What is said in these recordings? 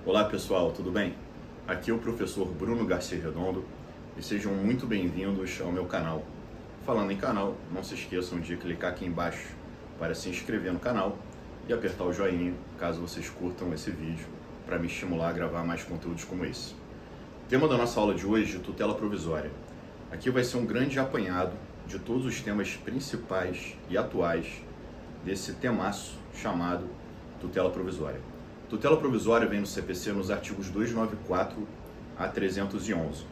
Olá pessoal, tudo bem? Aqui é o professor Bruno Garcia Redondo e sejam muito bem-vindos ao meu canal. Falando em canal, não se esqueçam de clicar aqui embaixo para se inscrever no canal e apertar o joinha caso vocês curtam esse vídeo para me estimular a gravar mais conteúdos como esse. O tema da nossa aula de hoje é tutela provisória. Aqui vai ser um grande apanhado de todos os temas principais e atuais desse temaço chamado tutela provisória. Tutela provisória vem no CPC nos artigos 294 a 311.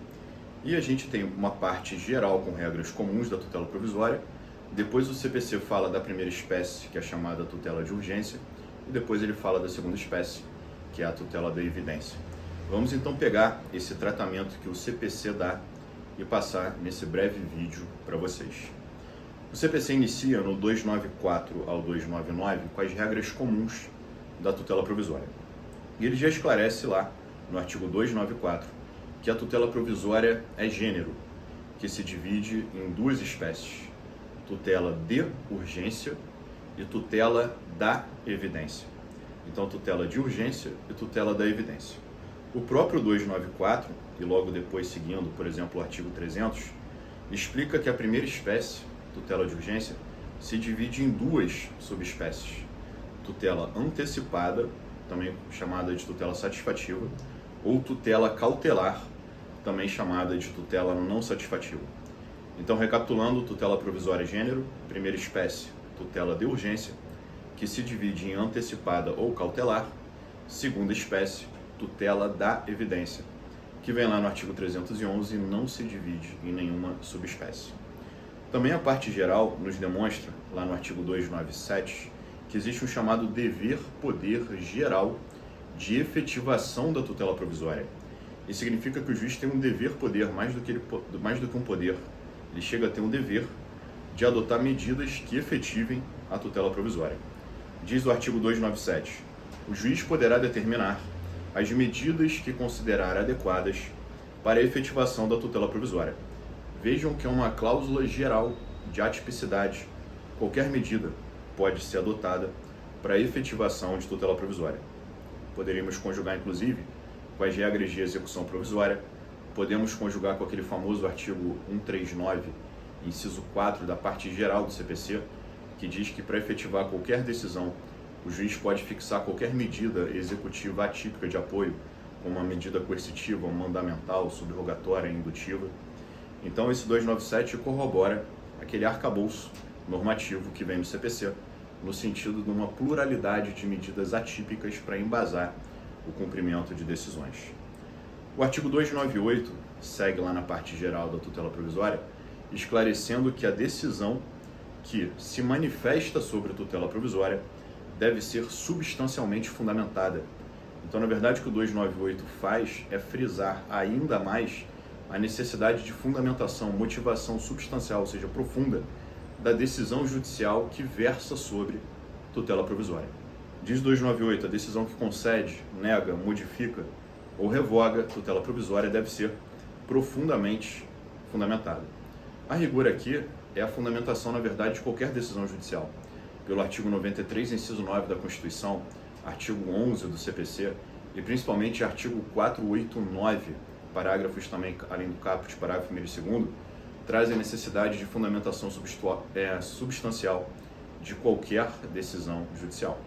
E a gente tem uma parte geral com regras comuns da tutela provisória. Depois o CPC fala da primeira espécie, que é a chamada tutela de urgência, e depois ele fala da segunda espécie, que é a tutela da evidência. Vamos então pegar esse tratamento que o CPC dá e passar nesse breve vídeo para vocês. O CPC inicia no 294 ao 299 com as regras comuns da tutela provisória. E ele já esclarece lá, no artigo 294, que a tutela provisória é gênero, que se divide em duas espécies, tutela de urgência e tutela da evidência. Então, tutela de urgência e tutela da evidência. O próprio 294, e logo depois seguindo, por exemplo, o artigo 300, explica que a primeira espécie, tutela de urgência, se divide em duas subespécies. Tutela antecipada, também chamada de tutela satisfativa, ou tutela cautelar, também chamada de tutela não satisfativa. Então, recapitulando, tutela provisória gênero, primeira espécie, tutela de urgência, que se divide em antecipada ou cautelar, segunda espécie, tutela da evidência, que vem lá no artigo 311 e não se divide em nenhuma subespécie. Também a parte geral nos demonstra, lá no artigo 297, que existe um chamado dever-poder geral de efetivação da tutela provisória. Isso significa que o juiz tem um dever-poder, mais do que um poder. Ele chega a ter um dever de adotar medidas que efetivem a tutela provisória. Diz o artigo 297, o juiz poderá determinar as medidas que considerar adequadas para a efetivação da tutela provisória. Vejam que é uma cláusula geral de atipicidade. Qualquer medida pode ser adotada para a efetivação de tutela provisória. Poderíamos conjugar, inclusive, com as regras de execução provisória, podemos conjugar com aquele famoso artigo 139, inciso 4 da parte geral do CPC, que diz que para efetivar qualquer decisão, o juiz pode fixar qualquer medida executiva atípica de apoio, como uma medida coercitiva, mandamental, subrogatória, indutiva. Então, esse 297 corrobora aquele arcabouço normativo que vem no CPC, no sentido de uma pluralidade de medidas atípicas para embasar o cumprimento de decisões. O artigo 298 segue lá na parte geral da tutela provisória, esclarecendo que a decisão que se manifesta sobre a tutela provisória deve ser substancialmente fundamentada. Então, na verdade, o que o 298 faz é frisar ainda mais a necessidade de fundamentação, motivação substancial, ou seja, profunda, da decisão judicial que versa sobre tutela provisória. Diz 298, a decisão que concede, nega, modifica ou revoga tutela provisória deve ser profundamente fundamentada. A rigor aqui é a fundamentação, na verdade, de qualquer decisão judicial. Pelo artigo 93, inciso 9 da Constituição, artigo 11 do CPC e principalmente artigo 489, parágrafos também, além do caput, parágrafo 1º e 2º, traz a necessidade de fundamentação substancial de qualquer decisão judicial,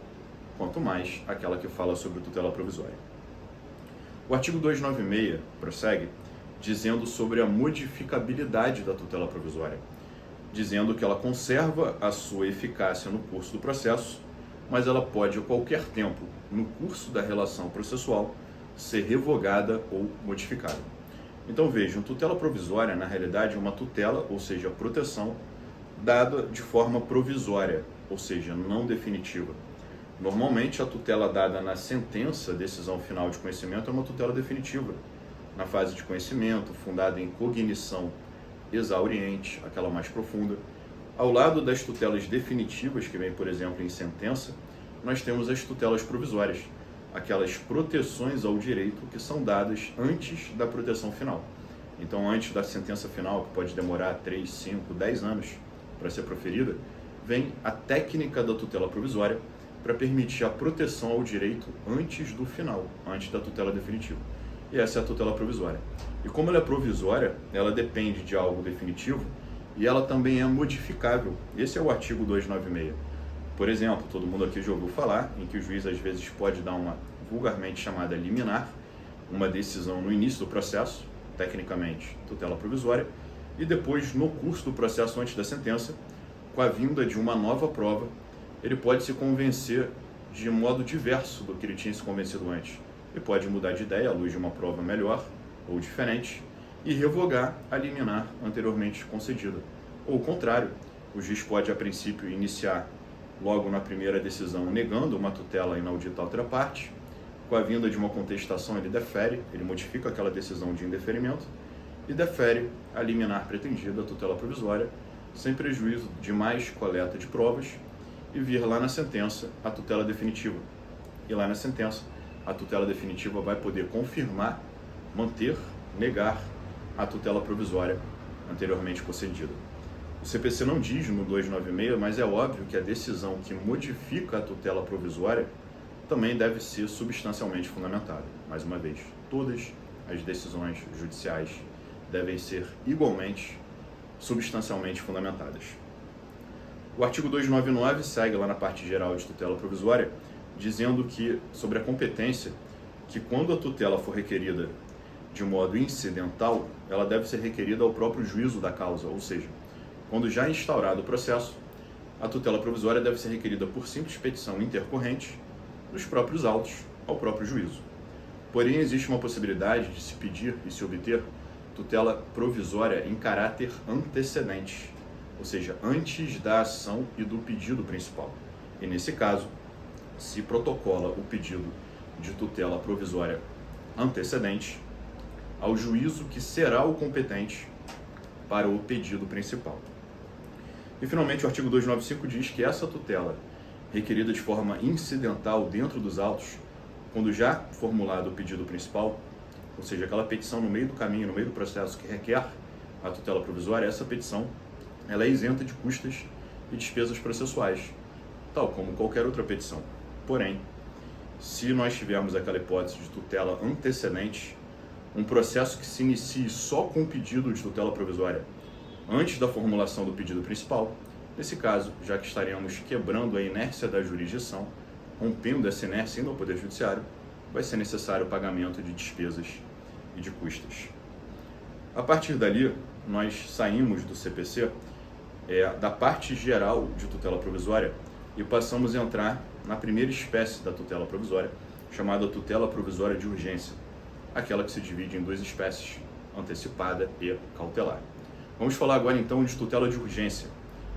quanto mais aquela que fala sobre tutela provisória. O artigo 296 prossegue dizendo sobre a modificabilidade da tutela provisória, dizendo que ela conserva a sua eficácia no curso do processo, mas ela pode a qualquer tempo, no curso da relação processual, ser revogada ou modificada. Então vejam, tutela provisória na realidade é uma tutela, ou seja, proteção, dada de forma provisória, ou seja, não definitiva. Normalmente a tutela dada na sentença, decisão final de conhecimento, é uma tutela definitiva, na fase de conhecimento, fundada em cognição exauriente, aquela mais profunda. Ao lado das tutelas definitivas, que vem, por exemplo, em sentença, nós temos as tutelas provisórias, aquelas proteções ao direito que são dadas antes da proteção final. Então, antes da sentença final, que pode demorar 3, 5, 10 anos para ser proferida, vem a técnica da tutela provisória, para permitir a proteção ao direito antes do final, antes da tutela definitiva. E essa é a tutela provisória. E como ela é provisória, ela depende de algo definitivo e ela também é modificável. Esse é o artigo 296. Por exemplo, todo mundo aqui já ouviu falar em que o juiz às vezes pode dar uma vulgarmente chamada liminar, uma decisão no início do processo, tecnicamente tutela provisória, e depois no curso do processo antes da sentença, com a vinda de uma nova prova, ele pode se convencer de modo diverso do que ele tinha se convencido antes. Ele pode mudar de ideia à luz de uma prova melhor ou diferente e revogar a liminar anteriormente concedida. Ou o contrário, o juiz pode a princípio iniciar logo na primeira decisão negando uma tutela inaudita à outra parte. Com a vinda de uma contestação ele defere, ele modifica aquela decisão de indeferimento e defere a liminar pretendida, a tutela provisória, sem prejuízo de mais coleta de provas e vir lá na sentença a tutela definitiva. E lá na sentença a tutela definitiva vai poder confirmar, manter, negar a tutela provisória anteriormente concedida. O CPC não diz no 296, mas é óbvio que a decisão que modifica a tutela provisória também deve ser substancialmente fundamentada. Mais uma vez, todas as decisões judiciais devem ser igualmente substancialmente fundamentadas. O artigo 299 segue lá na parte geral de tutela provisória, dizendo que, sobre a competência, que quando a tutela for requerida de modo incidental, ela deve ser requerida ao próprio juízo da causa, ou seja, quando já instaurado o processo, a tutela provisória deve ser requerida por simples petição intercorrente dos próprios autos ao próprio juízo. Porém, existe uma possibilidade de se pedir e se obter tutela provisória em caráter antecedente, ou seja, antes da ação e do pedido principal. E nesse caso, se protocola o pedido de tutela provisória antecedente ao juízo que será o competente para o pedido principal. E finalmente o artigo 295 diz que essa tutela, requerida de forma incidental dentro dos autos, quando já formulado o pedido principal, ou seja, aquela petição no meio do caminho, no meio do processo que requer a tutela provisória, essa petição ela é isenta de custas e despesas processuais, tal como qualquer outra petição. Porém, se nós tivermos aquela hipótese de tutela antecedente, um processo que se inicie só com o pedido de tutela provisória antes da formulação do pedido principal, nesse caso, já que estaremos quebrando a inércia da jurisdição, rompendo essa inércia indo ao Poder Judiciário, vai ser necessário o pagamento de despesas e de custas. A partir dali, nós saímos do CPC, da parte geral de tutela provisória, e passamos a entrar na primeira espécie da tutela provisória, chamada tutela provisória de urgência, aquela que se divide em duas espécies, antecipada e cautelar. Vamos falar agora então de tutela de urgência,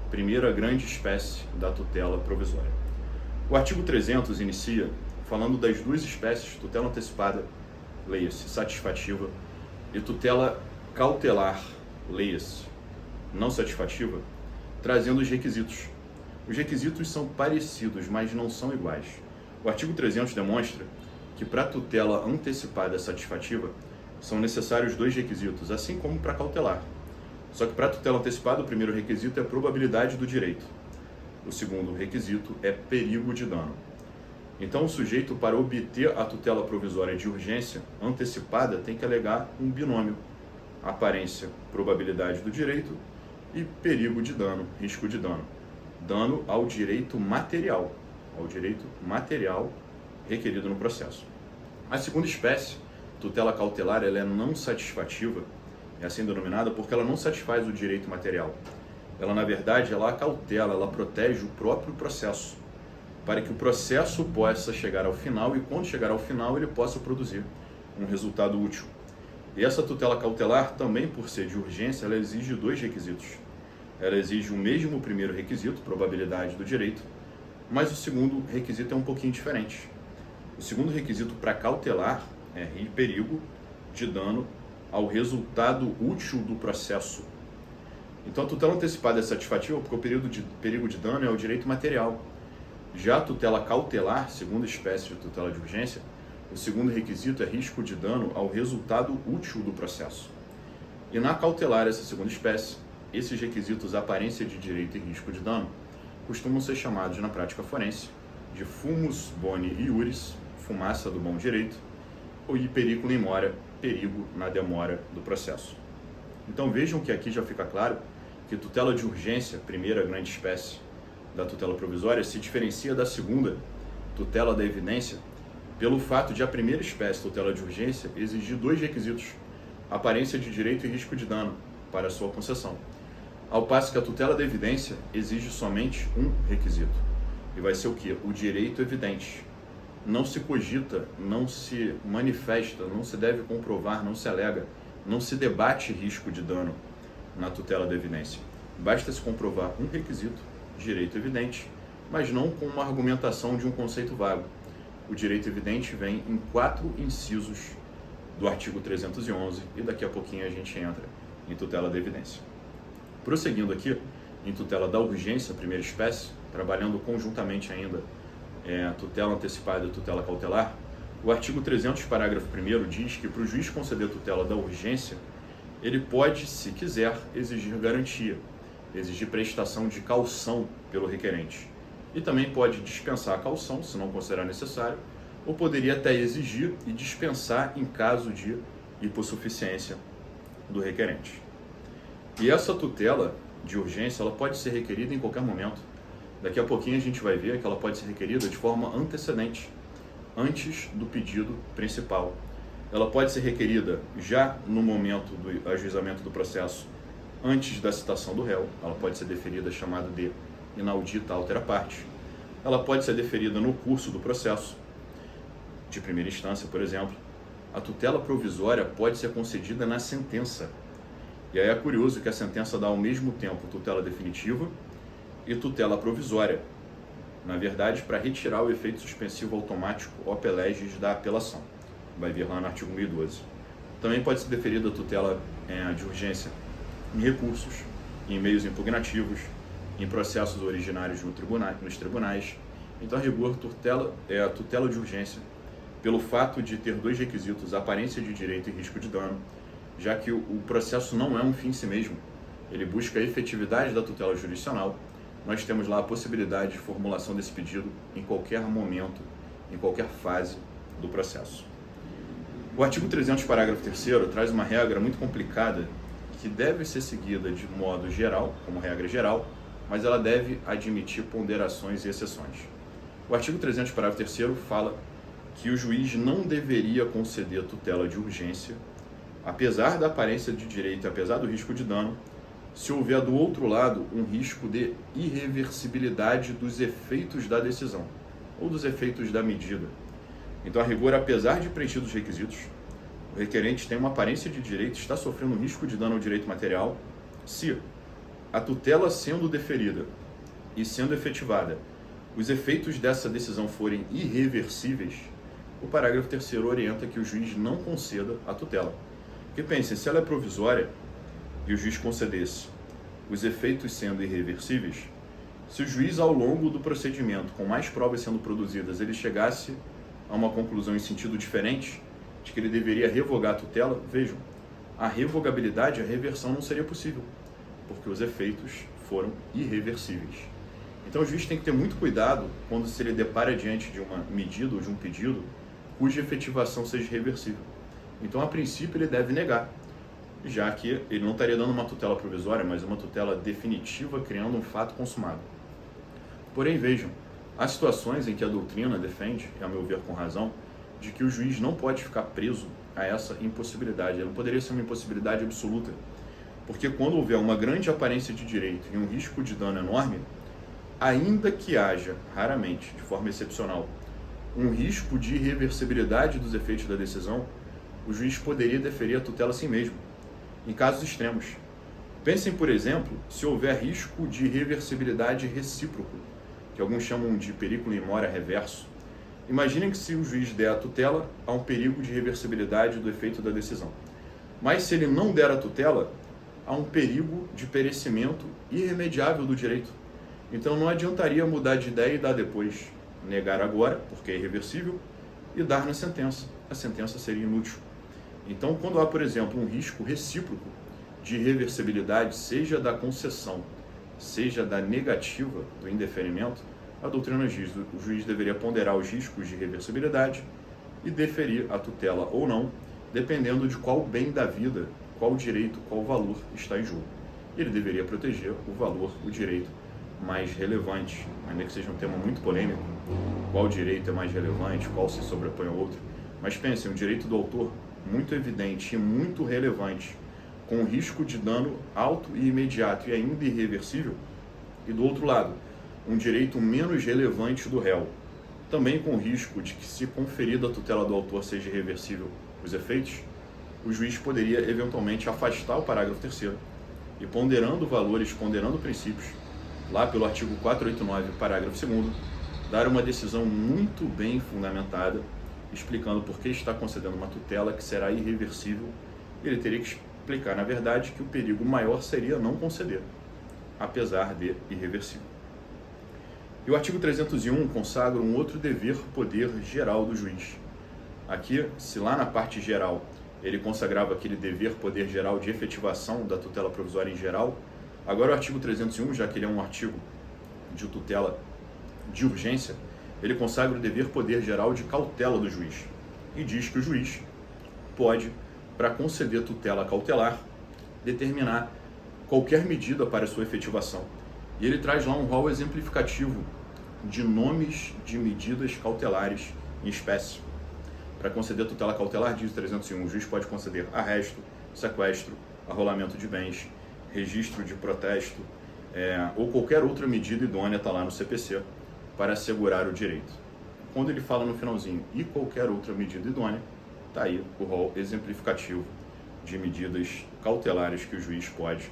primeira grande espécie da tutela provisória. O artigo 300 inicia falando das duas espécies, tutela antecipada, leia-se, satisfativa, e tutela cautelar, leia-se, não satisfativa, trazendo os requisitos. Os requisitos são parecidos, mas não são iguais. O artigo 300 demonstra que para a tutela antecipada satisfativa são necessários dois requisitos, assim como para cautelar. Só que para a tutela antecipada, o primeiro requisito é a probabilidade do direito. O segundo requisito é perigo de dano. Então, o sujeito, para obter a tutela provisória de urgência antecipada, tem que alegar um binômio: aparência, probabilidade do direito e perigo de dano, risco de dano. Dano ao direito material requerido no processo. A segunda espécie, tutela cautelar, ela é não satisfativa, é assim denominada porque ela não satisfaz o direito material. Ela, na verdade, ela cautela, ela protege o próprio processo, para que o processo possa chegar ao final e, quando chegar ao final, ele possa produzir um resultado útil. E essa tutela cautelar, também por ser de urgência, ela exige dois requisitos. Ela exige o mesmo primeiro requisito, probabilidade do direito, mas o segundo requisito é um pouquinho diferente. O segundo requisito para cautelar é perigo de dano ao resultado útil do processo. Então, a tutela antecipada é satisfativa porque o perigo de dano é o direito material. Já a tutela cautelar, segunda espécie de tutela de urgência, o segundo requisito é risco de dano ao resultado útil do processo. E na cautelar, essa segunda espécie, esses requisitos, aparência de direito e risco de dano, costumam ser chamados na prática forense de fumus boni iuris, fumaça do bom direito, e periculum in mora, perigo na demora do processo. Então vejam que aqui já fica claro que tutela de urgência, primeira grande espécie da tutela provisória, se diferencia da segunda, tutela da evidência, pelo fato de a primeira espécie, tutela de urgência, exigir dois requisitos: aparência de direito e risco de dano para a sua concessão. Ao passo que a tutela da evidência exige somente um requisito, e vai ser o quê? O direito evidente. Não se cogita, não se manifesta, não se deve comprovar, não se alega, não se debate risco de dano na tutela da evidência. Basta se comprovar um requisito, direito evidente, mas não com uma argumentação de um conceito vago. O direito evidente vem em 4 incisos do artigo 311 e daqui a pouquinho a gente entra em tutela da evidência. Prosseguindo aqui, em tutela da urgência, primeira espécie, trabalhando conjuntamente ainda a tutela antecipada e a tutela cautelar, o artigo 300, parágrafo 1º, diz que para o juiz conceder tutela da urgência, ele pode, se quiser, exigir garantia, exigir prestação de caução pelo requerente. E também pode dispensar a caução, se não considerar necessário, ou poderia até exigir e dispensar em caso de hipossuficiência do requerente. E essa tutela de urgência, ela pode ser requerida em qualquer momento. Daqui a pouquinho a gente vai ver que ela pode ser requerida de forma antecedente, antes do pedido principal. Ela pode ser requerida já no momento do ajuizamento do processo, antes da citação do réu. Ela pode ser deferida chamada de inaudita altera parte. Ela pode ser deferida no curso do processo, de primeira instância, por exemplo. A tutela provisória pode ser concedida na sentença. E aí é curioso que a sentença dá ao mesmo tempo tutela definitiva e tutela provisória, na verdade, para retirar o efeito suspensivo automático op legis da apelação. Vai vir lá no artigo 1012. Também pode ser deferida a tutela de urgência em recursos, em meios impugnativos, em processos originários nos tribunais. Então, a rigor, a tutela de urgência, pelo fato de ter dois requisitos, aparência de direito e risco de dano, já que o processo não é um fim em si mesmo, ele busca a efetividade da tutela jurisdicional. Nós temos lá a possibilidade de formulação desse pedido em qualquer momento, em qualquer fase do processo. O artigo 300, parágrafo 3º, traz uma regra muito complicada que deve ser seguida de modo geral, como regra geral, mas ela deve admitir ponderações e exceções. O artigo 300, parágrafo 3º, fala que o juiz não deveria conceder tutela de urgência, apesar da aparência de direito, apesar do risco de dano, se houver do outro lado um risco de irreversibilidade dos efeitos da decisão ou dos efeitos da medida. Então, a rigor, apesar de preenchidos os requisitos, o requerente tem uma aparência de direito, está sofrendo um risco de dano ao direito material, se a tutela sendo deferida e sendo efetivada, os efeitos dessa decisão forem irreversíveis, o parágrafo 3º orienta que o juiz não conceda a tutela. Porque pensem, se ela é provisória e o juiz concedesse, os efeitos sendo irreversíveis, se o juiz, ao longo do procedimento, com mais provas sendo produzidas, ele chegasse a uma conclusão em sentido diferente, de que ele deveria revogar a tutela, vejam, a revogabilidade, a reversão não seria possível, porque os efeitos foram irreversíveis. Então o juiz tem que ter muito cuidado quando se ele depara diante de uma medida ou de um pedido cuja efetivação seja irreversível. Então, a princípio, ele deve negar, já que ele não estaria dando uma tutela provisória, mas uma tutela definitiva, criando um fato consumado. Porém, vejam, há situações em que a doutrina defende, a meu ver com razão, de que o juiz não pode ficar preso a essa impossibilidade. Ela não poderia ser uma impossibilidade absoluta, porque quando houver uma grande aparência de direito e um risco de dano enorme, ainda que haja, raramente, de forma excepcional, um risco de irreversibilidade dos efeitos da decisão, o juiz poderia deferir a tutela a si mesmo, em casos extremos. Pensem, por exemplo, se houver risco de irreversibilidade recíproco, que alguns chamam de periculum in mora reverso. Imaginem que se o juiz der a tutela, há um perigo de reversibilidade do efeito da decisão. Mas se ele não der a tutela, há um perigo de perecimento irremediável do direito. Então não adiantaria mudar de ideia e dar depois, negar agora, porque é irreversível, e dar na sentença. A sentença seria inútil. Então, quando há, por exemplo, um risco recíproco de irreversibilidade, seja da concessão, seja da negativa do indeferimento, a doutrina diz que o juiz deveria ponderar os riscos de reversibilidade e deferir a tutela ou não, dependendo de qual bem da vida, qual direito, qual valor está em jogo. Ele deveria proteger o valor, o direito mais relevante, ainda que seja um tema muito polêmico, qual direito é mais relevante, qual se sobrepõe ao outro. Mas pense, um direito do autor muito evidente e muito relevante, com risco de dano alto e imediato e ainda irreversível, e do outro lado, um direito menos relevante do réu, também com risco de que, se conferida a tutela do autor seja irreversível os efeitos, o juiz poderia eventualmente afastar o parágrafo 3º e, ponderando valores, ponderando princípios, lá pelo artigo 489, parágrafo 2º, dar uma decisão muito bem fundamentada, explicando por que está concedendo uma tutela que será irreversível. Ele teria que explicar, na verdade, que o perigo maior seria não conceder, apesar de irreversível. E o artigo 301 consagra um outro dever-poder geral do juiz. Aqui, se lá na parte geral ele consagrava aquele dever-poder geral de efetivação da tutela provisória em geral, agora o artigo 301, já que ele é um artigo de tutela de urgência, ele consagra o dever-poder geral de cautela do juiz e diz que o juiz pode, para conceder tutela cautelar, determinar qualquer medida para sua efetivação. E ele traz lá um rol exemplificativo de nomes de medidas cautelares em espécie. Para conceder tutela cautelar, diz o 301, o juiz pode conceder arresto, sequestro, arrolamento de bens, registro de protesto, ou qualquer outra medida idônea, está lá no CPC, para assegurar o direito. Quando ele fala no finalzinho, e qualquer outra medida idônea, está aí o rol exemplificativo de medidas cautelares que o juiz pode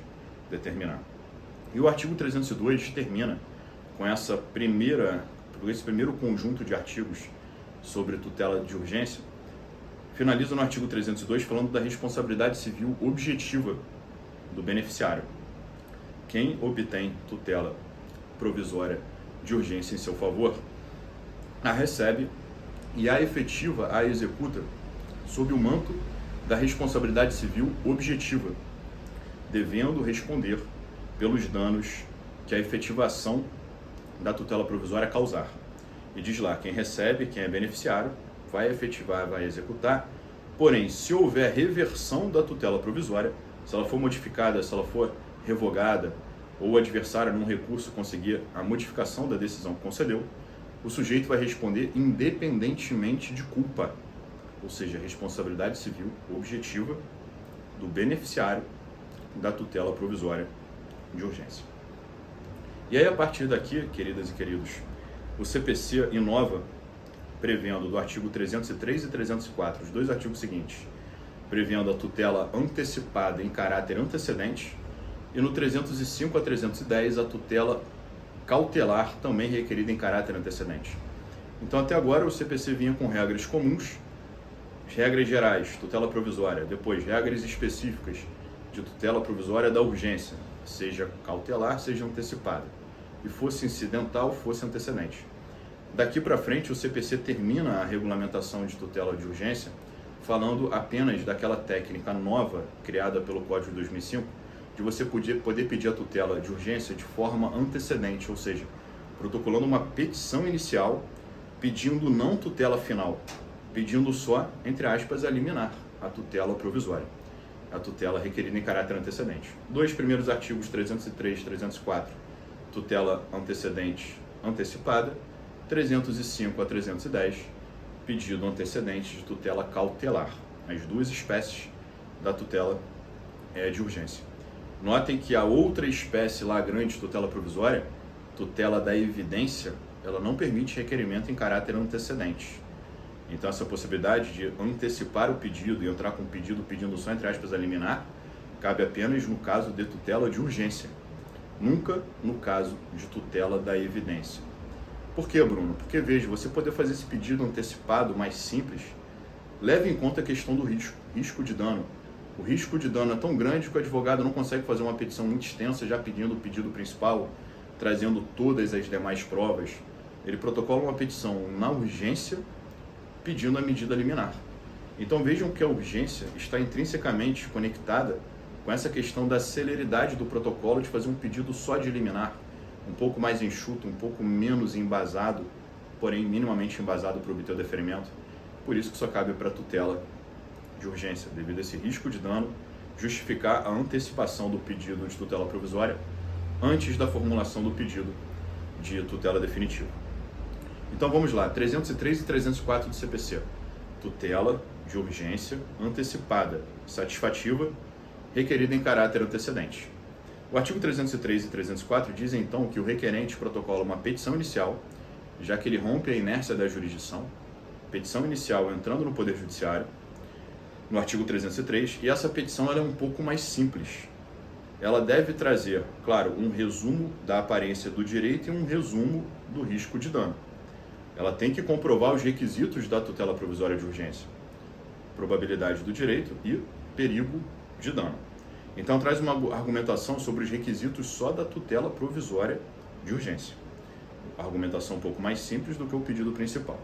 determinar. E o artigo 302 termina com esse primeiro conjunto de artigos sobre tutela de urgência, finaliza no artigo 302 falando da responsabilidade civil objetiva do beneficiário. Quem obtém tutela provisória de urgência em seu favor, a recebe e a efetiva, a executa, sob o manto da responsabilidade civil objetiva, devendo responder pelos danos que a efetivação da tutela provisória causar. E diz lá, quem recebe, quem é beneficiário, vai efetivar, vai executar, porém, se houver reversão da tutela provisória, se ela for modificada, se ela for revogada, ou o adversário, num recurso, conseguir a modificação da decisão que concedeu, o sujeito vai responder independentemente de culpa, ou seja, responsabilidade civil objetiva do beneficiário da tutela provisória de urgência. E aí, a partir daqui, queridas e queridos, o CPC inova prevendo do artigo 303 e 304, os dois artigos seguintes, prevendo a tutela antecipada em caráter antecedente, e no 305 a 310 a tutela cautelar também requerida em caráter antecedente. Então, até agora, o CPC vinha com regras comuns, regras gerais, tutela provisória, depois regras específicas de tutela provisória da urgência, seja cautelar, seja antecipada, e fosse incidental, fosse antecedente. Daqui para frente, o CPC termina a regulamentação de tutela de urgência falando apenas daquela técnica nova criada pelo Código de 2005, de você poder pedir a tutela de urgência de forma antecedente, ou seja, protocolando uma petição inicial pedindo não tutela final, pedindo só, entre aspas, a liminar, a tutela provisória, a tutela requerida em caráter antecedente. Dois primeiros artigos, 303 e 304, tutela antecedente antecipada, 305 a 310, pedido antecedente de tutela cautelar, as duas espécies da tutela de urgência. Notem que a outra espécie lá grande de tutela provisória, tutela da evidência, ela não permite requerimento em caráter antecedente. Então, essa possibilidade de antecipar o pedido e entrar com o pedido pedindo só, entre aspas, a liminar, cabe apenas no caso de tutela de urgência, nunca no caso de tutela da evidência. Por que, Bruno? Porque, veja, você poder fazer esse pedido antecipado mais simples, leve em conta a questão do risco de dano. O risco de dano é tão grande que o advogado não consegue fazer uma petição muito extensa já pedindo o pedido principal, trazendo todas as demais provas. Ele protocola uma petição na urgência pedindo a medida liminar. Então vejam que a urgência está intrinsecamente conectada com essa questão da celeridade do protocolo de fazer um pedido só de liminar, um pouco mais enxuto, um pouco menos embasado, porém minimamente embasado para obter o deferimento. Por isso que só cabe para tutela de urgência, devido a esse risco de dano, justificar a antecipação do pedido de tutela provisória antes da formulação do pedido de tutela definitiva. Então vamos lá, 303 e 304 do CPC. Tutela de urgência antecipada, satisfativa, requerida em caráter antecedente. O artigo 303 e 304 dizem então que o requerente protocola uma petição inicial, já que ele rompe a inércia da jurisdição, petição inicial entrando no Poder Judiciário, no artigo 303, e essa petição ela é um pouco mais simples. Ela deve trazer, claro, um resumo da aparência do direito e um resumo do risco de dano. Ela tem que comprovar os requisitos da tutela provisória de urgência, probabilidade do direito e perigo de dano. Então traz uma argumentação sobre os requisitos só da tutela provisória de urgência. Argumentação um pouco mais simples do que o pedido principal.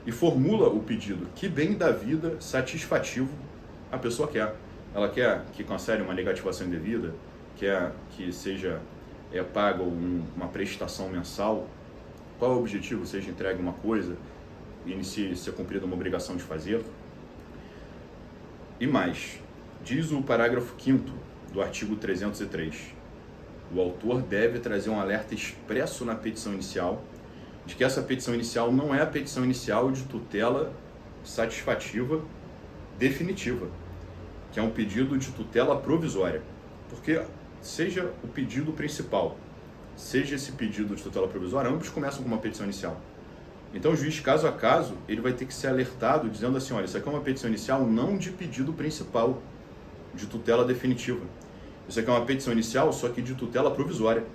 E formula o pedido que bem da vida satisfativo a pessoa quer. Ela quer que cancele uma negativação indevida, quer que seja paga uma prestação mensal. Qual é o objetivo? Seja entregue uma coisa, inicie ser cumprida uma obrigação de fazer. E mais, diz o parágrafo 5º do artigo 303, o autor deve trazer um alerta expresso na petição inicial de que essa petição inicial não é a petição inicial de tutela satisfativa definitiva, que é um pedido de tutela provisória, porque seja o pedido principal, seja esse pedido de tutela provisória, ambos começam com uma petição inicial. Então o juiz, caso a caso, ele vai ter que ser alertado dizendo assim, olha, isso aqui é uma petição inicial não de pedido principal, de tutela definitiva. Isso aqui é uma petição inicial, só que de tutela provisória.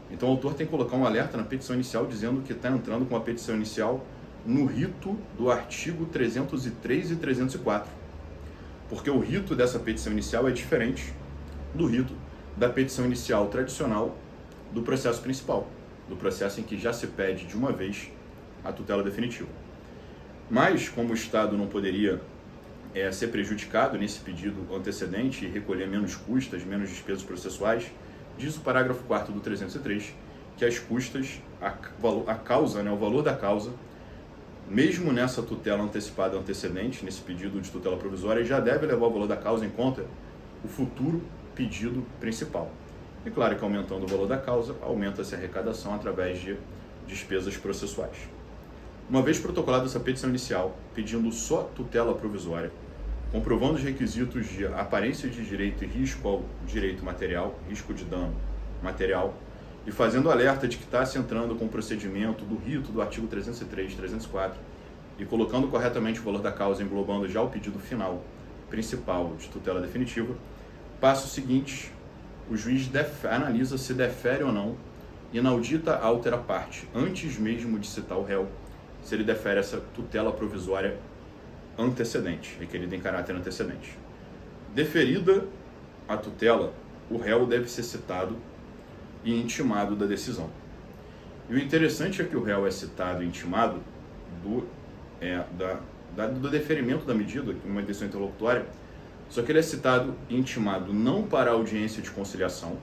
Então o autor tem que colocar um alerta na petição inicial dizendo que está entrando com a petição inicial no rito do artigo 303 e 304. Porque o rito dessa petição inicial é diferente do rito da petição inicial tradicional do processo principal, do processo em que já se pede de uma vez a tutela definitiva. Mas, como o Estado não poderia ser prejudicado nesse pedido antecedente e recolher menos custas, menos despesas processuais, diz o parágrafo 4º do 303 que as custas, a causa, o valor da causa, mesmo nessa tutela antecipada antecedente, nesse pedido de tutela provisória, já deve levar o valor da causa em conta o futuro pedido principal. E claro que aumentando o valor da causa, aumenta-se a arrecadação através de despesas processuais. Uma vez protocolada essa petição inicial, pedindo só tutela provisória, comprovando os requisitos de aparência de direito e risco ao direito material, risco de dano material, e fazendo alerta de que está se entrando com o procedimento do rito do artigo 303, 304, e colocando corretamente o valor da causa, englobando já o pedido final, principal, de tutela definitiva, passo seguinte, o juiz analisa se defere ou não, inaudita altera parte, antes mesmo de citar o réu, se ele defere essa tutela provisória antecedente, requerida em caráter antecedente. Deferida a tutela, o réu deve ser citado e intimado da decisão. E o interessante é que o réu é citado e intimado do deferimento da medida, uma decisão interlocutória, só que ele é citado e intimado não para a audiência de conciliação,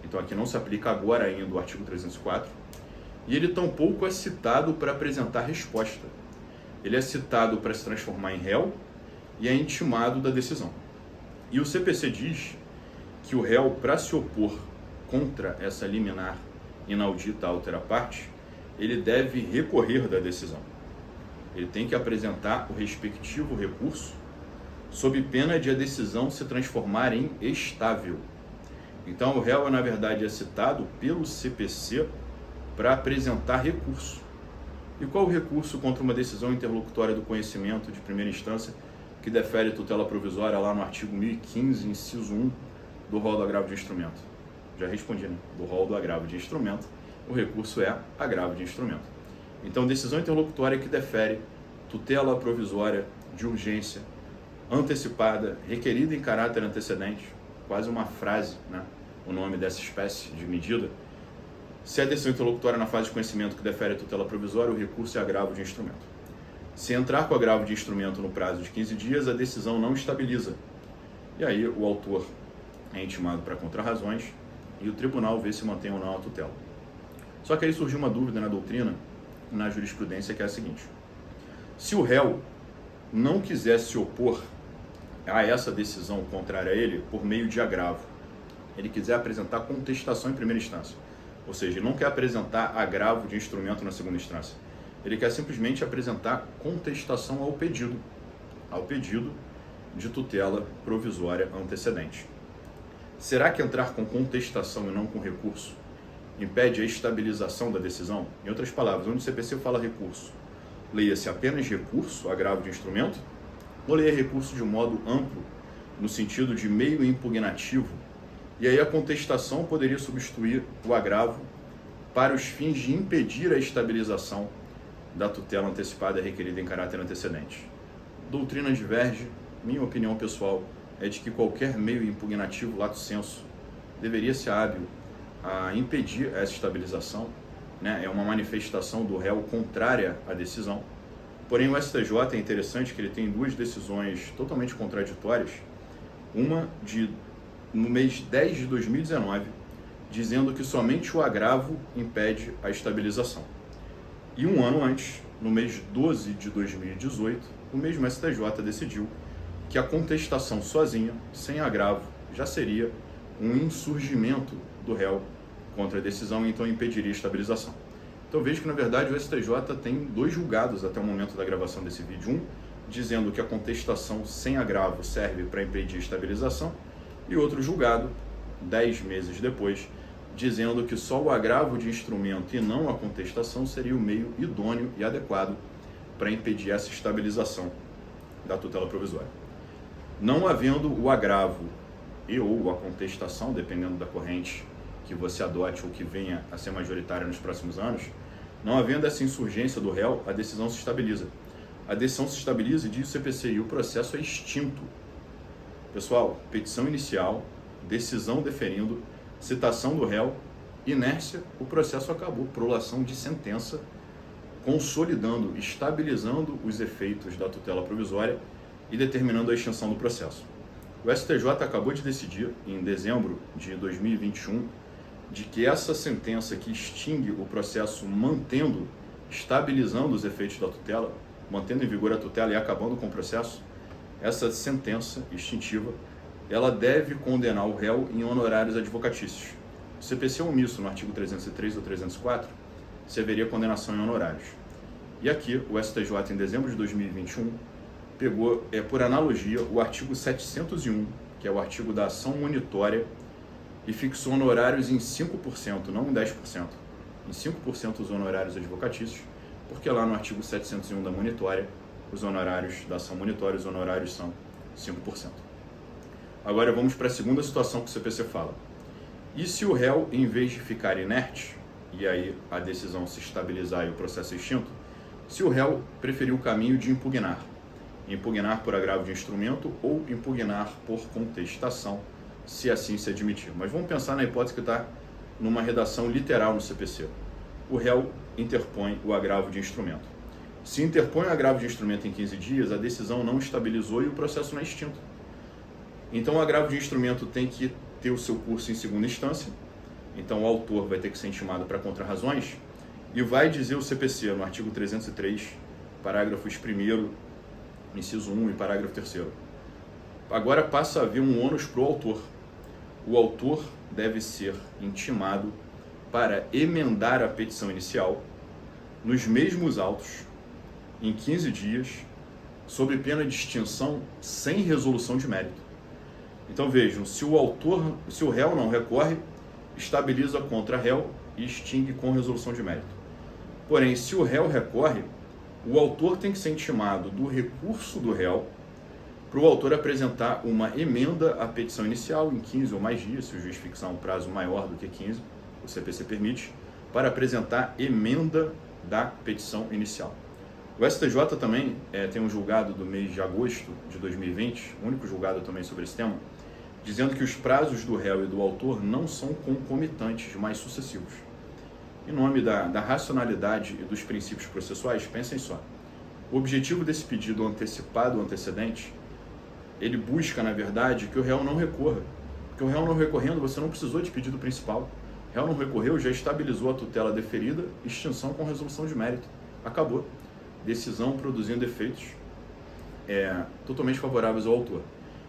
então aqui não se aplica agora ainda o artigo 304, e ele tampouco é citado para apresentar resposta. Ele é citado para se transformar em réu e é intimado da decisão. E o CPC diz que o réu, para se opor contra essa liminar inaudita altera parte, ele deve recorrer da decisão. Ele tem que apresentar o respectivo recurso sob pena de a decisão se transformar em estável. Então o réu, na verdade, é citado pelo CPC para apresentar recurso. E qual o recurso contra uma decisão interlocutória do conhecimento de primeira instância que defere tutela provisória lá no artigo 1015, inciso 1 do rol do agravo de instrumento? Já respondi, né? Do rol do agravo de instrumento, o recurso é agravo de instrumento. Então, decisão interlocutória que defere tutela provisória de urgência antecipada, requerida em caráter antecedente, quase uma frase, né? O nome dessa espécie de medida. Se a decisão interlocutória na fase de conhecimento que defere a tutela provisória, o recurso é agravo de instrumento. Se entrar com agravo de instrumento no prazo de 15 dias, a decisão não estabiliza. E aí o autor é intimado para contrarrazões e o tribunal vê se mantém ou não a tutela. Só que aí surgiu uma dúvida na doutrina, na jurisprudência, que é a seguinte: se o réu não quisesse se opor a essa decisão contrária a ele por meio de agravo, ele quiser apresentar contestação em primeira instância, ou seja, ele não quer apresentar agravo de instrumento na segunda instância, ele quer simplesmente apresentar contestação ao pedido de tutela provisória antecedente. Será que entrar com contestação e não com recurso impede a estabilização da decisão? Em outras palavras, onde o CPC fala recurso, leia-se apenas recurso, agravo de instrumento, ou leia recurso de modo amplo, no sentido de meio impugnativo, e aí a contestação poderia substituir o agravo para os fins de impedir a estabilização da tutela antecipada requerida em caráter antecedente. Doutrina diverge. Minha opinião pessoal é de que qualquer meio impugnativo lato sensu deveria ser hábil a impedir essa estabilização, né? É uma manifestação do réu contrária à decisão. Porém, o STJ é interessante que ele tem duas decisões totalmente contraditórias, uma no mês 10 de 2019, dizendo que somente o agravo impede a estabilização. E um ano antes, no mês 12 de 2018, o mesmo STJ decidiu que a contestação sozinha, sem agravo, já seria um insurgimento do réu contra a decisão e então impediria a estabilização. Então vejo que na verdade o STJ tem dois julgados até o momento da gravação desse vídeo. Um dizendo que a contestação sem agravo serve para impedir a estabilização e outro julgado, 10 meses depois, dizendo que só o agravo de instrumento e não a contestação seria o meio idôneo e adequado para impedir essa estabilização da tutela provisória. Não havendo o agravo e ou a contestação, dependendo da corrente que você adote ou que venha a ser majoritária nos próximos anos, não havendo essa insurgência do réu, a decisão se estabiliza. A decisão se estabiliza e diz o CPC, e o processo é extinto. Pessoal, petição inicial, decisão deferindo, citação do réu, inércia, o processo acabou, prolação de sentença, consolidando, estabilizando os efeitos da tutela provisória e determinando a extinção do processo. O STJ acabou de decidir, em dezembro de 2021, de que essa sentença que extingue o processo mantendo, estabilizando os efeitos da tutela, mantendo em vigor a tutela e acabando com o processo, essa sentença extintiva, ela deve condenar o réu em honorários advocatícios. O CPC omisso no artigo 303 ou 304, se haveria condenação em honorários. E aqui, o STJ, em dezembro de 2021, pegou, por analogia, o artigo 701, que é o artigo da ação monitória, e fixou honorários em 5%, não em 10%. Em 5% os honorários advocatícios, porque lá no artigo 701 da monitória, os honorários da ação monitória, os honorários são 5%. Agora vamos para a segunda situação que o CPC fala. E se o réu, em vez de ficar inerte, e aí a decisão se estabilizar e o processo é extinto, se o réu preferir o caminho de impugnar por agravo de instrumento ou impugnar por contestação, se assim se admitir. Mas vamos pensar na hipótese que está numa redação literal no CPC. O réu interpõe o agravo de instrumento. Se interpõe o agravo de instrumento em 15 dias, a decisão não estabilizou e o processo não é extinto. Então o agravo de instrumento tem que ter o seu curso em segunda instância, então o autor vai ter que ser intimado para contrarrazões, e vai dizer o CPC no artigo 303, parágrafos 1º, inciso 1 e parágrafo 3º. Agora passa a haver um ônus para o autor. O autor deve ser intimado para emendar a petição inicial nos mesmos autos, em 15 dias, sob pena de extinção sem resolução de mérito. Então vejam, se o réu não recorre, estabiliza contra réu e extingue com resolução de mérito. Porém, se o réu recorre, o autor tem que ser intimado do recurso do réu para o autor apresentar uma emenda à petição inicial em 15 ou mais dias, se o juiz fixar um prazo maior do que 15, o CPC permite, para apresentar emenda da petição inicial. O STJ também tem um julgado do mês de agosto de 2020, o único julgado também sobre esse tema, dizendo que os prazos do réu e do autor não são concomitantes, mas sucessivos. Em nome da racionalidade e dos princípios processuais, pensem só. O objetivo desse pedido antecipado ou antecedente, ele busca, na verdade, que o réu não recorra. Porque o réu não recorrendo, você não precisou de pedido principal. Réu não recorreu, já estabilizou a tutela deferida, extinção com resolução de mérito. Acabou. Decisão produzindo efeitos totalmente favoráveis ao autor.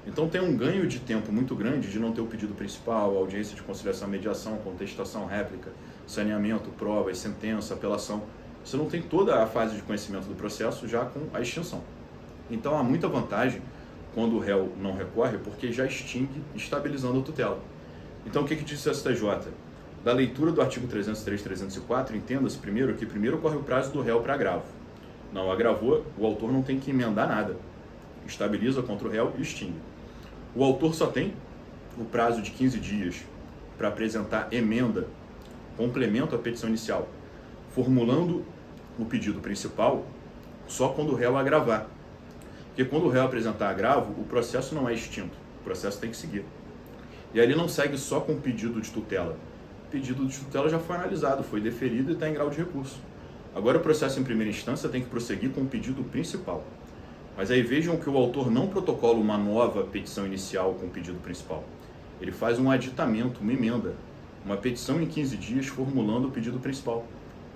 Então tem um ganho de tempo muito grande de não ter o pedido principal, audiência de conciliação, mediação, contestação, réplica, saneamento, provas, sentença, apelação. Você não tem toda a fase de conhecimento do processo já com a extinção. Então há muita vantagem quando o réu não recorre, porque já extingue, estabilizando a tutela. Então o que disse o STJ? Da leitura do artigo 303 e 304, entenda-se primeiro que primeiro ocorre o prazo do réu para agravo. Não agravou, o autor não tem que emendar nada. Estabiliza contra o réu e extingue. O autor só tem o prazo de 15 dias para apresentar emenda, complemento à petição inicial, formulando o pedido principal só quando o réu agravar. Porque quando o réu apresentar agravo, o processo não é extinto, o processo tem que seguir. E aí ele não segue só com o pedido de tutela. O pedido de tutela já foi analisado, foi deferido e está em grau de recurso. Agora o processo em primeira instância tem que prosseguir com o pedido principal. Mas aí vejam que o autor não protocola uma nova petição inicial com o pedido principal. Ele faz um aditamento, uma emenda, uma petição em 15 dias formulando o pedido principal.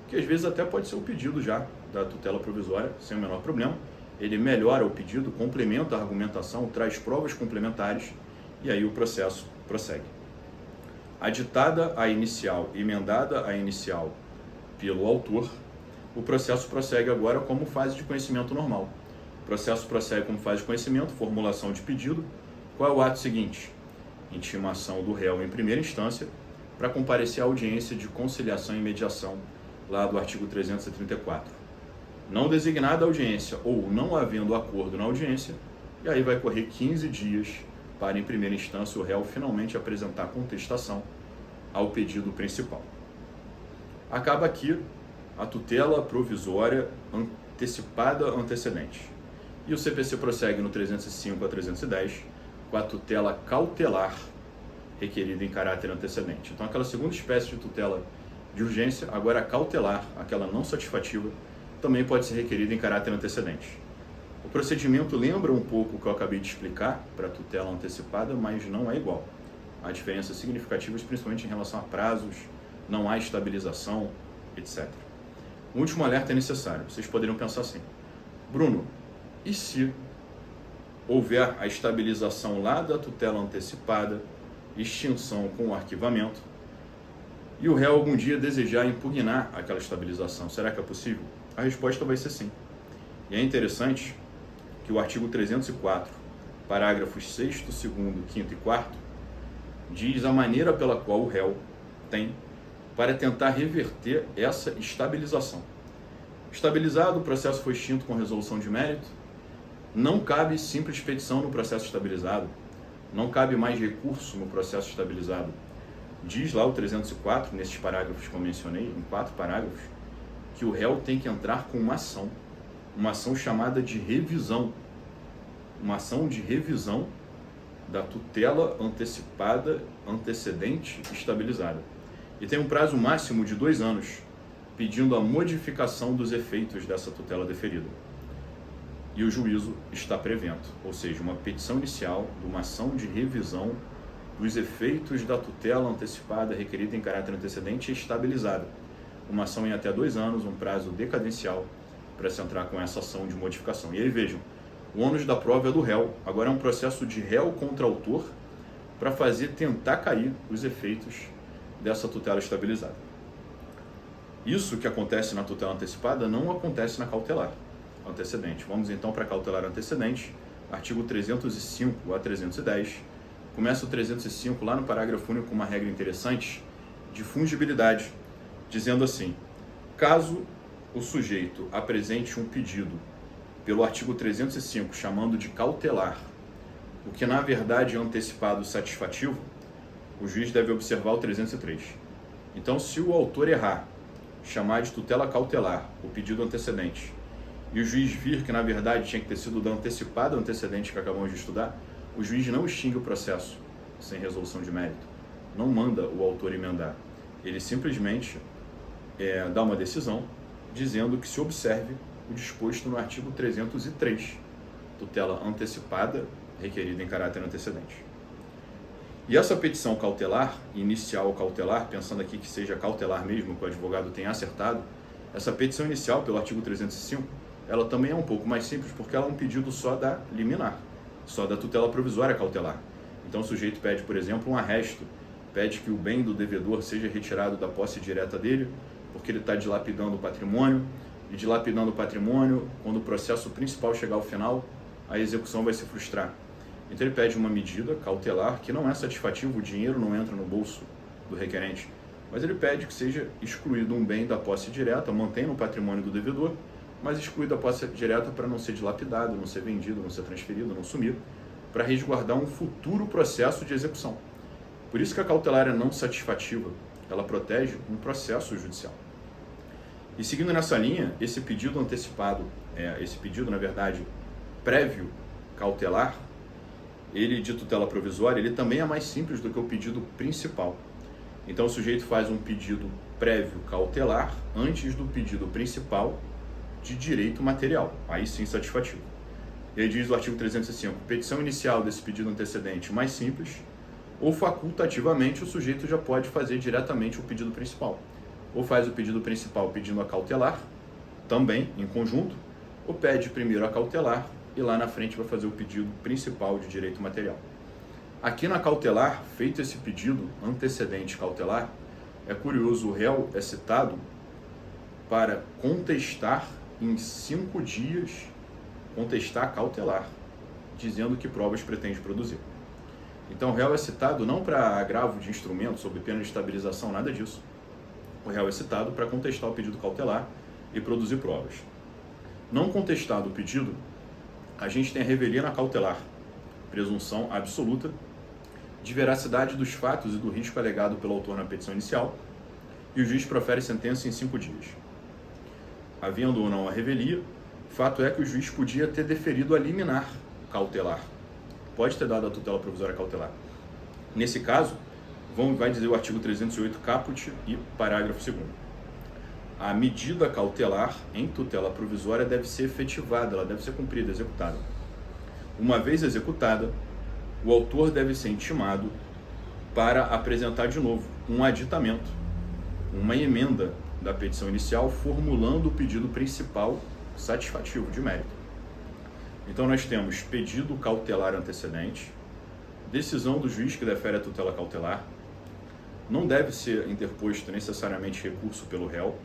Que às vezes até pode ser o pedido já da tutela provisória, sem o menor problema. Ele melhora o pedido, complementa a argumentação, traz provas complementares e aí o processo prossegue. Aditada a inicial, emendada a inicial pelo autor, o processo prossegue agora como fase de conhecimento normal. O processo prossegue como fase de conhecimento, formulação de pedido. Qual é o ato seguinte? Intimação do réu em primeira instância para comparecer à audiência de conciliação e mediação, lá do artigo 334. Não designada a audiência ou não havendo acordo na audiência, e aí vai correr 15 dias para, em primeira instância, o réu finalmente apresentar contestação ao pedido principal. Acaba aqui a tutela provisória antecipada antecedente. E o CPC prossegue no 305 a 310 com a tutela cautelar requerida em caráter antecedente. Então, aquela segunda espécie de tutela de urgência, agora a cautelar, aquela não satisfativa, também pode ser requerida em caráter antecedente. O procedimento lembra um pouco o que eu acabei de explicar para a tutela antecipada, mas não é igual. Há diferenças significativas, principalmente em relação a prazos, não há estabilização, etc. Um último alerta é necessário. Vocês poderiam pensar assim: Bruno, e se houver a estabilização lá da tutela antecipada, extinção com o arquivamento, e o réu algum dia desejar impugnar aquela estabilização, será que é possível? A resposta vai ser sim. E é interessante que o artigo 304, parágrafos 6º, 2º, 5º e 4º, diz a maneira pela qual o réu tem para tentar reverter essa estabilização. Estabilizado, o processo foi extinto com resolução de mérito, não cabe simples petição no processo estabilizado, não cabe mais recurso no processo estabilizado. Diz lá o 304, nesses parágrafos que eu mencionei, em 4 parágrafos, que o réu tem que entrar com uma ação chamada de revisão, uma ação de revisão da tutela antecipada, antecedente, estabilizada. E tem um prazo máximo de 2 anos, pedindo a modificação dos efeitos dessa tutela deferida. E o juízo está prevento, ou seja, uma petição inicial de uma ação de revisão dos efeitos da tutela antecipada requerida em caráter antecedente e estabilizada. Uma ação em até 2 anos, um prazo decadencial para se entrar com essa ação de modificação. E aí vejam, o ônus da prova é do réu. Agora é um processo de réu contra autor para tentar cair os efeitos dessa tutela estabilizada. Isso que acontece na tutela antecipada não acontece na cautelar antecedente. Vamos então para a cautelar antecedente, artigo 305 a 310. Começa o 305 lá no parágrafo único com uma regra interessante de fungibilidade, dizendo assim: caso o sujeito apresente um pedido pelo artigo 305 chamando de cautelar, o que na verdade é antecipado satisfativo, o juiz deve observar o 303. Então, se o autor errar, chamar de tutela cautelar o pedido antecedente, e o juiz vir que na verdade tinha que ter sido da antecipada antecedente que acabamos de estudar, o juiz não extingue o processo sem resolução de mérito, não manda o autor emendar. Ele simplesmente dá uma decisão dizendo que se observe o disposto no artigo 303, tutela antecipada requerida em caráter antecedente. E essa petição cautelar, inicial cautelar, pensando aqui que seja cautelar mesmo, que o advogado tenha acertado, essa petição inicial pelo artigo 305, ela também é um pouco mais simples porque ela é um pedido só da liminar, só da tutela provisória cautelar. Então o sujeito pede, por exemplo, um arresto, pede que o bem do devedor seja retirado da posse direta dele, porque ele está dilapidando o patrimônio, e dilapidando o patrimônio, quando o processo principal chegar ao final, a execução vai se frustrar. Então ele pede uma medida cautelar que não é satisfativa, o dinheiro não entra no bolso do requerente, mas ele pede que seja excluído um bem da posse direta, mantém no patrimônio do devedor, mas excluído a posse direta para não ser dilapidado, não ser vendido, não ser transferido, não sumir, para resguardar um futuro processo de execução. Por isso que a cautelar é não satisfativa, ela protege um processo judicial. E seguindo nessa linha, esse pedido antecipado, na verdade, prévio cautelar, ele de tutela provisória, ele também é mais simples do que o pedido principal. Então o sujeito faz um pedido prévio cautelar antes do pedido principal de direito material, aí sim satisfativo. E aí diz o artigo 305, petição inicial desse pedido antecedente mais simples, ou facultativamente o sujeito já pode fazer diretamente o pedido principal. Ou faz o pedido principal pedindo a cautelar, também em conjunto, ou pede primeiro a cautelar e lá na frente vai fazer o pedido principal de direito material. Aqui na cautelar, feito esse pedido antecedente cautelar, é curioso, o réu é citado para contestar em 5 dias, contestar cautelar, dizendo que provas pretende produzir. Então o réu é citado não para agravo de instrumento, sob pena de estabilização, nada disso. O réu é citado para contestar o pedido cautelar e produzir provas. Não contestado o pedido, a gente tem a revelia na cautelar, presunção absoluta de veracidade dos fatos e do risco alegado pelo autor na petição inicial, e o juiz profere sentença em 5 dias. Havendo ou não a revelia, fato é que o juiz podia ter deferido a liminar cautelar, pode ter dado a tutela provisória cautelar. Nesse caso, vai dizer o artigo 308 caput e parágrafo 2º. A medida cautelar em tutela provisória deve ser efetivada, ela deve ser cumprida, executada. Uma vez executada, o autor deve ser intimado para apresentar de novo um aditamento, uma emenda da petição inicial, formulando o pedido principal satisfativo de mérito. Então nós temos pedido cautelar antecedente, decisão do juiz que defere a tutela cautelar, não deve ser interposto necessariamente recurso pelo réu,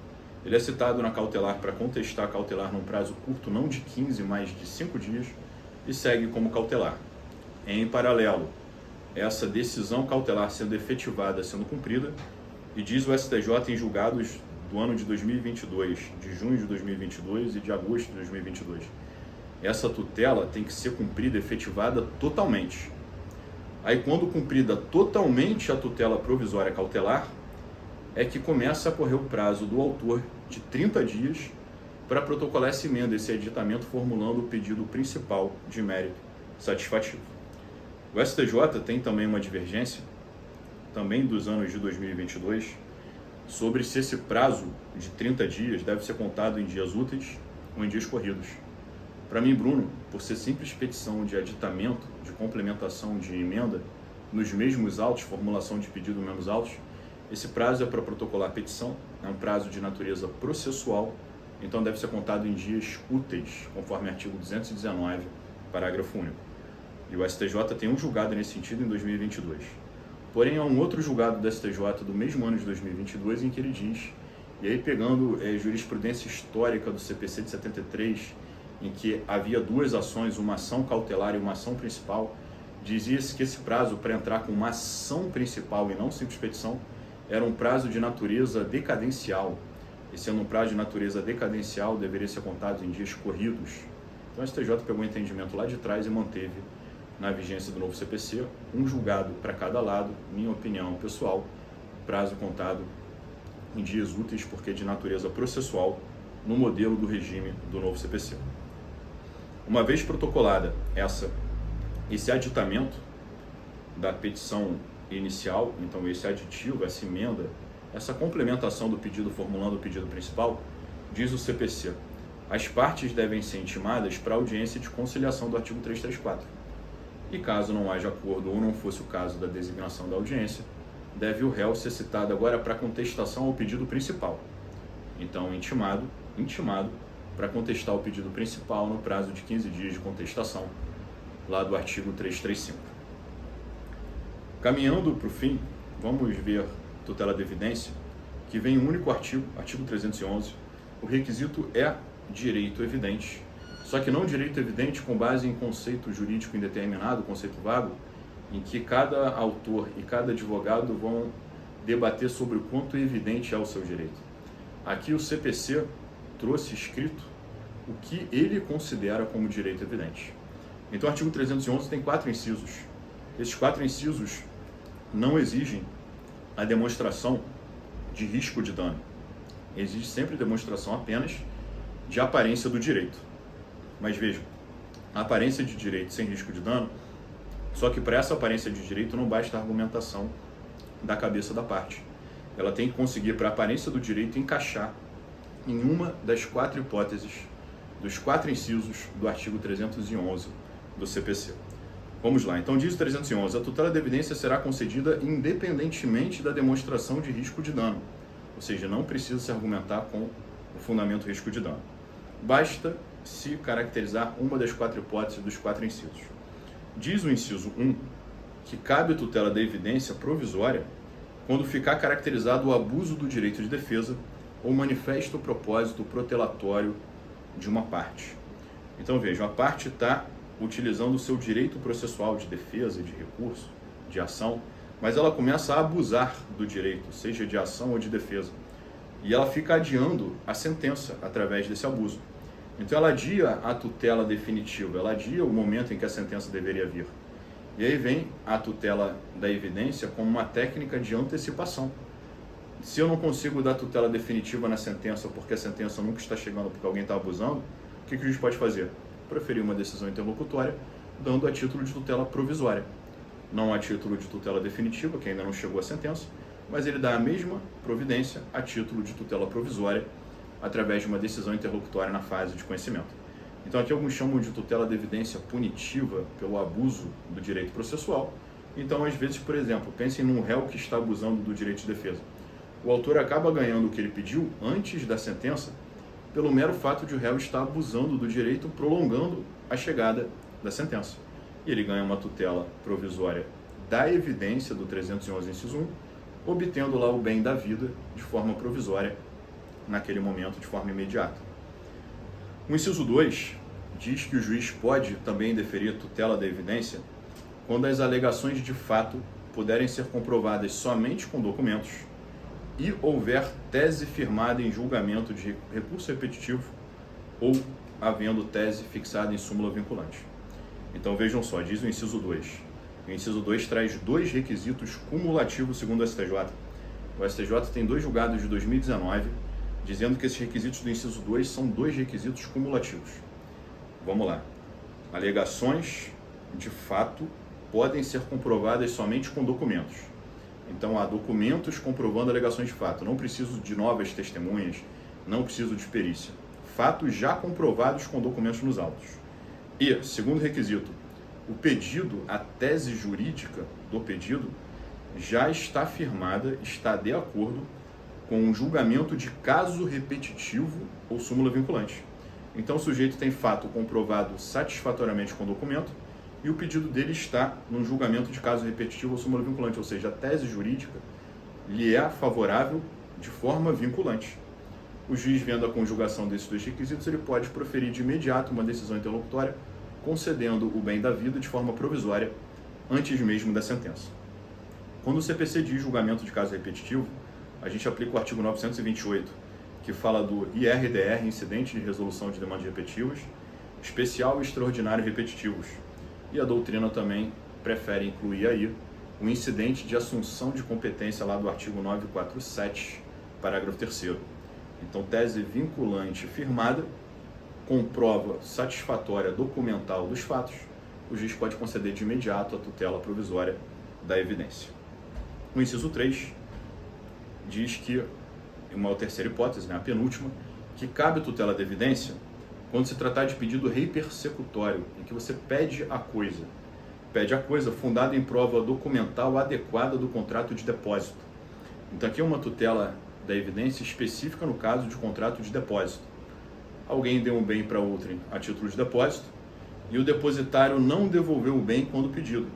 ele é citado na cautelar para contestar a cautelar num prazo curto, não de 15, mas de 5 dias, e segue como cautelar. Em paralelo, essa decisão cautelar sendo efetivada, sendo cumprida, e diz o STJ em julgados do ano de 2022, de junho de 2022 e de agosto de 2022. Essa tutela tem que ser cumprida, efetivada totalmente. Aí quando cumprida totalmente a tutela provisória cautelar, é que começa a correr o prazo do autor de 30 dias para protocolar essa emenda, esse aditamento, formulando o pedido principal de mérito satisfativo. O STJ tem também uma divergência, também dos anos de 2022, sobre se esse prazo de 30 dias deve ser contado em dias úteis ou em dias corridos. Para mim, Bruno, por ser simples petição de aditamento, de complementação de emenda, nos mesmos autos, formulação de pedido nos mesmos autos, esse prazo é para protocolar a petição, é um prazo de natureza processual, então deve ser contado em dias úteis, conforme artigo 219, parágrafo único. E o STJ tem um julgado nesse sentido em 2022. Porém, há um outro julgado do STJ do mesmo ano de 2022 em que ele diz, e aí pegando jurisprudência histórica do CPC de 73, em que havia 2 ações, uma ação cautelar e uma ação principal, dizia-se que esse prazo para entrar com uma ação principal e não simples petição era um prazo de natureza decadencial. E sendo um prazo de natureza decadencial, deveria ser contado em dias corridos. Então o STJ pegou um entendimento lá de trás e manteve, na vigência do novo CPC, um julgado para cada lado, minha opinião pessoal, prazo contado em dias úteis, porque de natureza processual, no modelo do regime do novo CPC. Uma vez protocolada esse aditamento da petição inicial, então esse aditivo, essa emenda, essa complementação do pedido formulando o pedido principal, diz o CPC, as partes devem ser intimadas para audiência de conciliação do artigo 334. e caso não haja acordo ou não fosse o caso da designação da audiência, deve o réu ser citado agora para contestação ao pedido principal. Então, intimado para contestar o pedido principal no prazo de 15 dias de contestação, lá do artigo 335. Caminhando para o fim, vamos ver tutela da evidência, que vem um único artigo 311, o requisito é direito evidente, só que não direito evidente com base em conceito jurídico indeterminado, conceito vago, em que cada autor e cada advogado vão debater sobre o quanto evidente é o seu direito. Aqui o CPC trouxe escrito o que ele considera como direito evidente. Então o artigo 311 tem 4 incisos. Esses 4 incisos não exigem a demonstração de risco de dano. Exige sempre demonstração apenas de aparência do direito. Mas vejam, a aparência de direito sem risco de dano, só que para essa aparência de direito não basta a argumentação da cabeça da parte. Ela tem que conseguir, para a aparência do direito, encaixar em uma das 4 hipóteses dos 4 incisos do artigo 311 do CPC. Vamos lá, então diz o 311, a tutela da evidência será concedida independentemente da demonstração de risco de dano, ou seja, não precisa se argumentar com o fundamento risco de dano. Basta se caracterizar uma das 4 hipóteses dos 4 incisos. Diz o inciso 1 que cabe tutela da evidência provisória quando ficar caracterizado o abuso do direito de defesa ou manifesto propósito protelatório de uma parte. Então vejam, a parte está utilizando o seu direito processual de defesa, de recurso, de ação, mas ela começa a abusar do direito, seja de ação ou de defesa. E ela fica adiando a sentença através desse abuso. Então ela adia a tutela definitiva, ela adia o momento em que a sentença deveria vir. E aí vem a tutela da evidência como uma técnica de antecipação. Se eu não consigo dar tutela definitiva na sentença porque a sentença nunca está chegando porque alguém está abusando, o que o juiz pode fazer? Preferir uma decisão interlocutória, dando a título de tutela provisória. Não a título de tutela definitiva, que ainda não chegou à sentença, mas ele dá a mesma providência a título de tutela provisória, através de uma decisão interlocutória na fase de conhecimento. Então aqui alguns chamam de tutela de evidência punitiva pelo abuso do direito processual. Então, às vezes, por exemplo, pensem num réu que está abusando do direito de defesa. O autor acaba ganhando o que ele pediu antes da sentença, pelo mero fato de o réu estar abusando do direito, prolongando a chegada da sentença. E ele ganha uma tutela provisória da evidência do 311, inciso 1, obtendo lá o bem da vida de forma provisória, naquele momento, de forma imediata. O inciso 2 diz que o juiz pode também deferir tutela da evidência quando as alegações de fato puderem ser comprovadas somente com documentos e houver tese firmada em julgamento de recurso repetitivo ou havendo tese fixada em súmula vinculante. Então vejam só, diz o inciso 2. O inciso 2 traz 2 requisitos cumulativos segundo o STJ. O STJ tem 2 julgados de 2019, dizendo que esses requisitos do inciso 2 são 2 requisitos cumulativos. Vamos lá. Alegações de fato podem ser comprovadas somente com documentos. Então, há documentos comprovando alegações de fato. Não preciso de novas testemunhas, não preciso de perícia. Fatos já comprovados com documentos nos autos. E, segundo requisito, o pedido, a tese jurídica do pedido, já está firmada, está de acordo com um julgamento de caso repetitivo ou súmula vinculante. Então, o sujeito tem fato comprovado satisfatoriamente com documento e o pedido dele está num julgamento de caso repetitivo ou súmula vinculante, ou seja, a tese jurídica lhe é favorável de forma vinculante. O juiz, vendo a conjugação desses 2 requisitos, ele pode proferir de imediato uma decisão interlocutória, concedendo o bem da vida de forma provisória, antes mesmo da sentença. Quando o CPC diz julgamento de caso repetitivo, a gente aplica o artigo 928, que fala do IRDR, Incidente de Resolução de Demandas Repetitivas, Especial e Extraordinário Repetitivos. E a doutrina também prefere incluir aí o incidente de assunção de competência lá do artigo 947, parágrafo 3º. Então, tese vinculante firmada, com prova satisfatória documental dos fatos, o juiz pode conceder de imediato a tutela provisória da evidência. O inciso 3 diz que, uma terceira hipótese, a penúltima, que cabe tutela da evidência quando se tratar de pedido rei persecutório, em que você pede a coisa pede a coisa fundada em prova documental adequada do contrato de depósito. Então aqui é uma tutela da evidência específica no caso de contrato de depósito. Alguém deu um bem para outrem a título de depósito e o depositário não devolveu o bem quando pedido.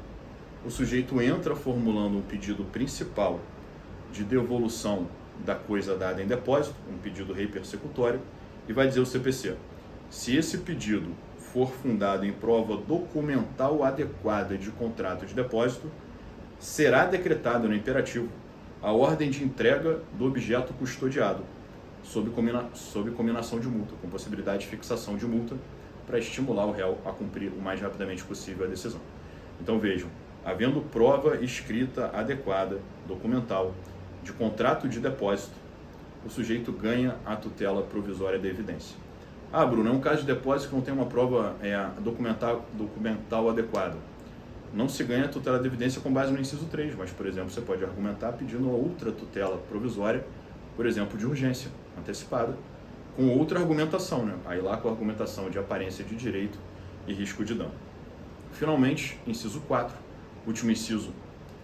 O sujeito entra formulando um pedido principal de devolução da coisa dada em depósito, um pedido rei persecutório, e vai dizer ao CPC: se esse pedido for fundado em prova documental adequada de contrato de depósito, será decretada no imperativo a ordem de entrega do objeto custodiado, sob cominação de multa, com possibilidade de fixação de multa para estimular o réu a cumprir o mais rapidamente possível a decisão. Então vejam, havendo prova escrita adequada, documental, de contrato de depósito, o sujeito ganha a tutela provisória da evidência. Ah, Bruno, é um caso de depósito que não tem uma prova documental adequada. Não se ganha a tutela da evidência com base no inciso 3, mas, por exemplo, você pode argumentar pedindo outra tutela provisória, por exemplo, de urgência antecipada, com outra argumentação, né? Aí lá com a argumentação de aparência de direito e risco de dano. Finalmente, inciso 4, último inciso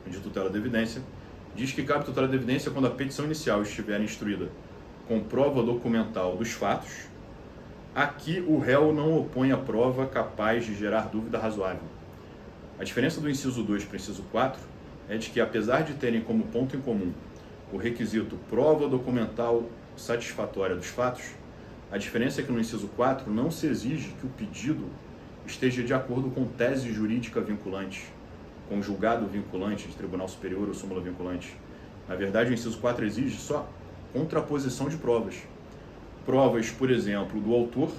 de tutela da evidência, diz que cabe tutela da evidência quando a petição inicial estiver instruída com prova documental dos fatos. Aqui o réu não opõe a prova capaz de gerar dúvida razoável. A diferença do inciso 2 para o inciso 4 é de que, apesar de terem como ponto em comum o requisito prova documental satisfatória dos fatos, a diferença é que no inciso 4 não se exige que o pedido esteja de acordo com tese jurídica vinculante, com julgado vinculante de tribunal superior ou súmula vinculante. Na verdade, o inciso 4 exige só contraposição de provas. Provas, por exemplo, do autor,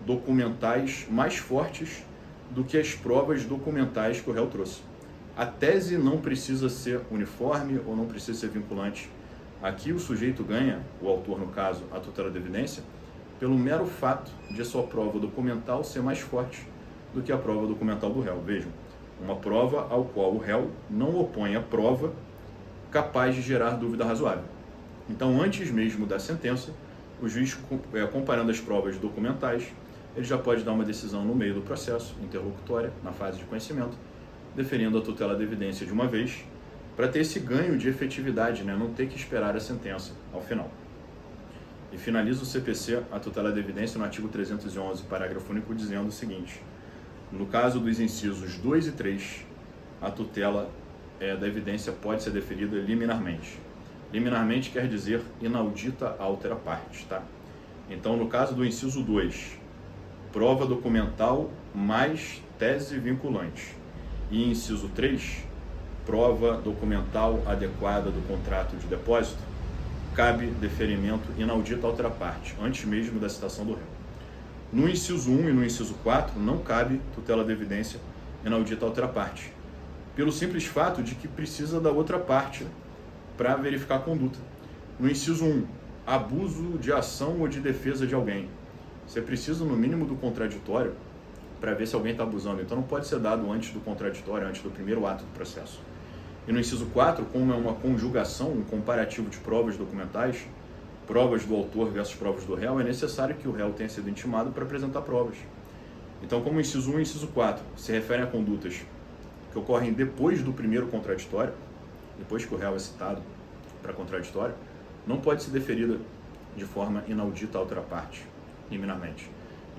documentais mais fortes do que as provas documentais que o réu trouxe. A tese não precisa ser uniforme ou não precisa ser vinculante. Aqui o sujeito ganha, o autor no caso, a tutela da evidência, pelo mero fato de a sua prova documental ser mais forte do que a prova documental do réu. Vejam, uma prova ao qual o réu não opõe a prova capaz de gerar dúvida razoável. Então, antes mesmo da sentença, o juiz, comparando as provas documentais, ele já pode dar uma decisão no meio do processo, interlocutória, na fase de conhecimento, deferindo a tutela da evidência de uma vez, para ter esse ganho de efetividade, né? Não ter que esperar a sentença ao final. E finaliza o CPC a tutela da evidência no artigo 311, parágrafo único, dizendo o seguinte: no caso dos incisos 2 e 3, a tutela da evidência pode ser deferida liminarmente. Liminarmente quer dizer inaudita altera partes, tá? Então, no caso do inciso 2, prova documental mais tese vinculante. E inciso 3, prova documental adequada do contrato de depósito, cabe deferimento inaudita altera parte, antes mesmo da citação do réu. No inciso 1 e no inciso 4, não cabe tutela da evidência inaudita altera parte, pelo simples fato de que precisa da outra parte para verificar a conduta. No inciso 1, abuso de ação ou de defesa de alguém. Você precisa, no mínimo, do contraditório para ver se alguém está abusando. Então, não pode ser dado antes do contraditório, antes do primeiro ato do processo. E no inciso 4, como é uma conjugação, um comparativo de provas documentais, provas do autor versus provas do réu, é necessário que o réu tenha sido intimado para apresentar provas. Então, como o inciso 1 e o inciso 4 se referem a condutas que ocorrem depois do primeiro contraditório, depois que o réu é citado para contraditório, não pode ser deferida de forma inaudita altera parte, liminarmente.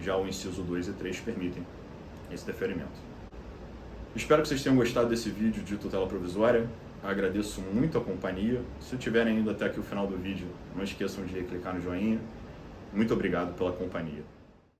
Já o inciso 2 e 3 permitem esse deferimento. Espero que vocês tenham gostado desse vídeo de tutela provisória. Agradeço muito a companhia. Se tiverem ido até aqui o final do vídeo, não esqueçam de clicar no joinha. Muito obrigado pela companhia.